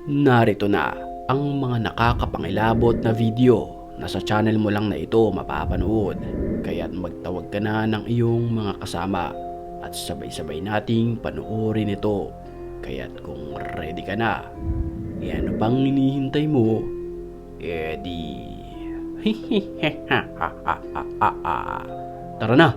Narito na ang mga nakakapangilabot na video na sa channel mo lang na ito mapapanood. Kaya't magtawag ka na ng iyong mga kasama at sabay-sabay nating panoorin ito. Kaya't kung ready ka na, ano pang hinihintay mo? Di... Tara na!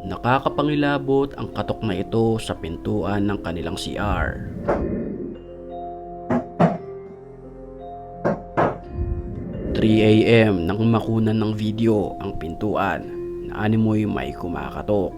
Nakakapangilabot ang katok na ito sa pintuan ng kanilang CR. AM nang makunan ng video ang pintuan na animoy may kumakatok.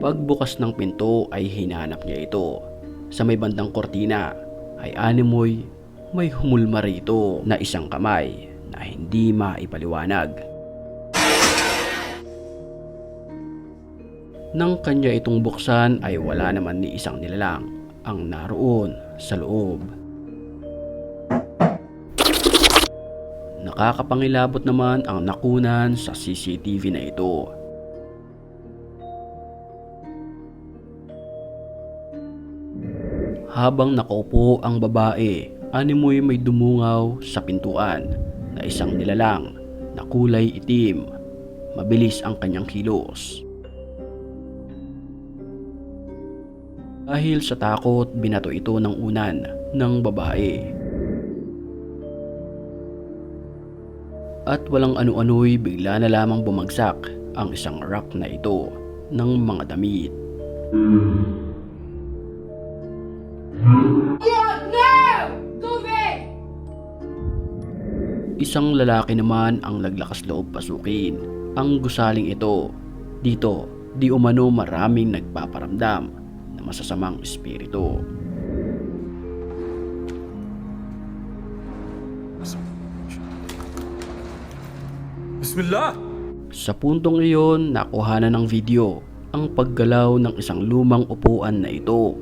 Pagbukas ng pinto ay hinanap niya ito. Sa may bandang kortina ay animoy may humulma rito na isang kamay na hindi maipaliwanag. Nang kanya itong buksan ay wala naman ni isang nilalang ang naroon sa loob. Nakakapangilabot naman ang nakunan sa CCTV na ito. Habang nakaupo ang babae, animoy may dumungaw sa pintuan na isang nilalang na kulay itim. Mabilis ang kanyang kilos. Dahil sa takot, binato ito ng unan ng babae. At walang ano-ano'y bigla na lamang bumagsak ang isang rack na ito ng mga damit. Isang lalaki naman ang naglakas loob pasukin ang gusaling ito. Dito, di umano maraming nagpaparamdam na masasamang espiritu. Bismillah! Sa puntong iyon, nakuhanan ng video ang paggalaw ng isang lumang upuan na ito.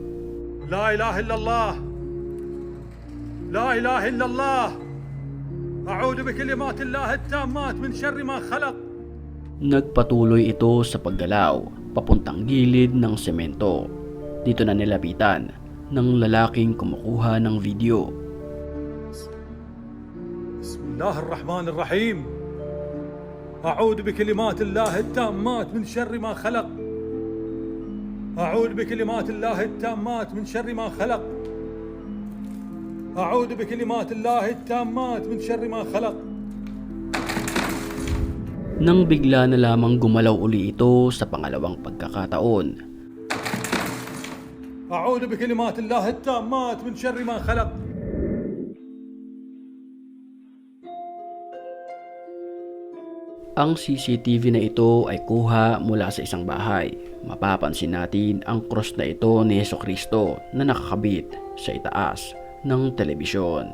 La ilaha illallah! La ilaha illallah! A'udhu bikalimatillah at-tammat min sharri ma khalaq. Nagpatuloy ito sa paggalaw papuntang gilid ng semento. Dito na nilapitan ng lalaking kumukuha ng video. Bismillahirrahmanirrahim. A'udhu bikalimatillah at-tammat min sharri ma khalaq. A'udhu bikalimatillah at-tammat min sharri ma khalaq. A'udhu bikalimatillah at-tammat min sharri ma khalaq. Nang bigla na lamang gumalaw uli ito sa pangalawang pagkakataon. A'udhu bikalimatillah at-tammat min sharri ma khalaq. Ang CCTV na ito ay kuha mula sa isang bahay. Mapapansin natin ang cross na ito ni Jesucristo na nakakabit sa itaas ng telebisyon.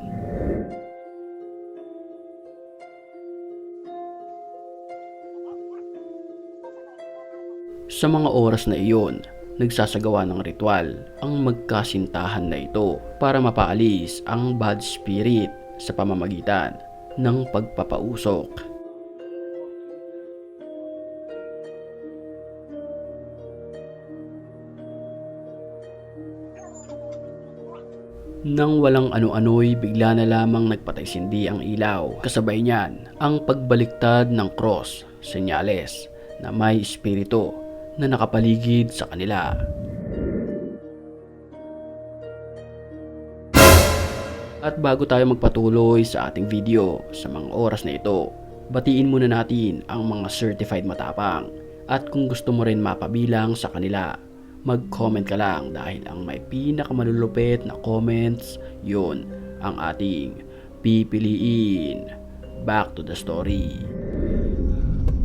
Sa mga oras na iyon, nagsasagawa ng ritual ang magkasintahan na ito para mapaalis ang bad spirit sa pamamagitan ng pagpapausok. Nang walang ano-ano'y bigla na lamang nagpatay-sindi ang ilaw. Kasabay niyan ang pagbaliktad ng cross, senyales na may espiritu na nakapaligid sa kanila. At bago tayo magpatuloy sa ating video sa mga oras na ito, batiin muna natin ang mga certified matapang. At kung gusto mo rin mapabilang sa kanila, mag-comment ka lang dahil ang may pinakamalulupit na comments, yun ang ating pipiliin. Back to the story.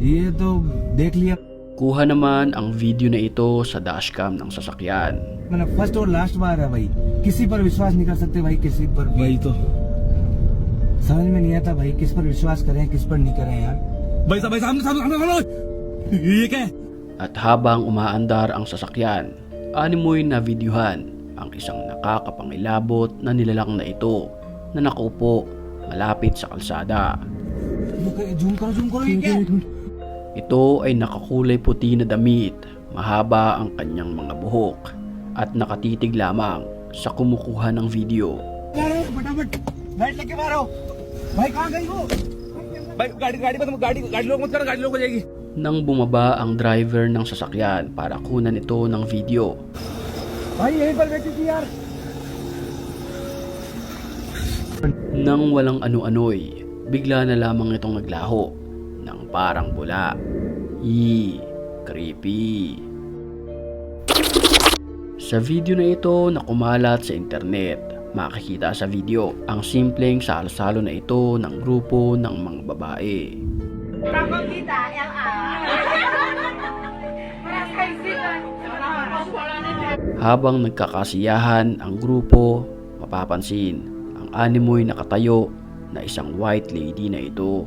ये तो देख लिया Kuha naman ang video na ito sa dashcam ng sasakyan. मतलब फर्स्ट और लास्ट बार है भाई किसी पर विश्वास नहीं कर सकते भाई, किसी पर भी। वही तो समझ में नहीं आता भाई, किस पर विश्वास करें किस पर नहीं करें यार। भाई साहब सामने सामने सामने ये क्या है? At habang umaandar ang sasakyan, animoy na videohan ang isang nakakapangilabot na nilalang na ito na nakaupo malapit sa kalsada. Zoom करो ये क्या है? Ito ay nakakulay puti na damit, mahaba ang kanyang mga buhok at nakatitig lamang sa kumukuha ng video. फटाफट लाइट लेके मारो भाई, कहाँ गई वो? भाई गाड़ी लोग मत करो, गाड़ी लोग हो जाएगी। Nang bumaba ang driver ng sasakyan para kunan ito ng video, भाई यहीं पर बैठी थी यार। nang walang ano-ano'y, bigla na lamang itong naglaho ng parang bula. Creepy. Sa video na ito na kumalat sa internet, makikita sa video ang simpleng salo-salo na ito ng grupo ng mga babae. Habang nagkakasiyahan ang grupo, mapapansin ang animoy nakatayo na isang white lady na ito.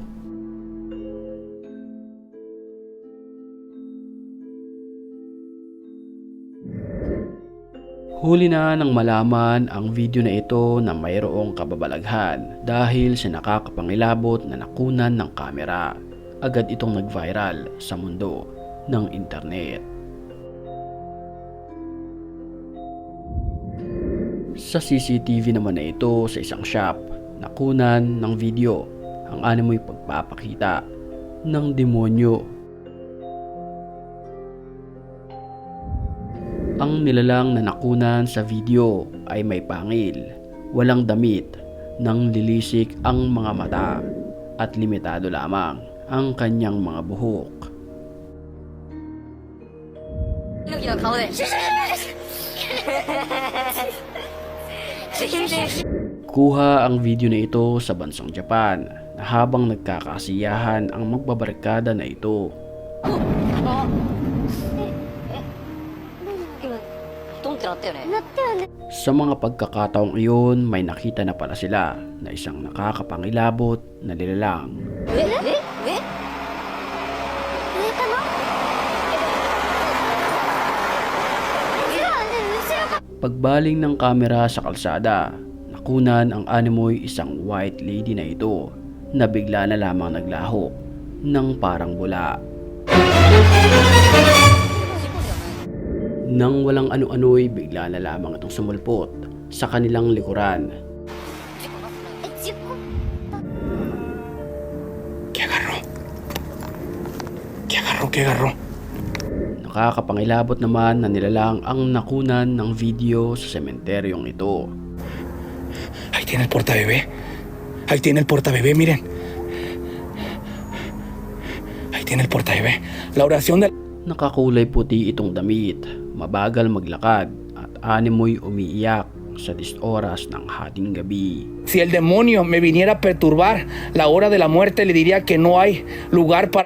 Huli na nang malaman ang video na ito na mayroong kababalaghan dahil sa nakakapangilabot na nakunan ng kamera. Agad itong nag-viral sa mundo ng internet. Sa CCTV naman na ito sa isang shop, nakunan ng video ang animoy pagpapakita ng demonyo. Ang nilalang na nakunan sa video ay may pangil, walang damit, nang lilisik ang mga mata at limitado lamang ang kanyang mga buhok. Kuha ang video na ito sa bansang Japan na habang nagkakasiyahan ang magbabarkada na ito. Sa mga pagkakataong iyon, may nakita na pala sila na isang nakakapangilabot na nilalang. Pagbaling ng kamera sa kalsada, nakunan ang animoy isang white lady na ito na bigla na lamang naglaho ng parang bula. Nang walang ano-ano'y bigla na lamang itong sumulpot sa kanilang likuran. ¿Qué agarró? Nakakapangilabot naman na nilalang ang nakunan ng video sa sementeryong ito. Ahí tiene el portabebé. Ahí tiene el portabebé, miren. Ahí tiene el portabebé. La oración de... Nakakulay puti itong damit, mabagal maglakad at animoy umiiyak sa 10 oras ng hating gabi. Si el demonio me viniera a perturbar la hora de la muerte, le diría que no hay lugar para...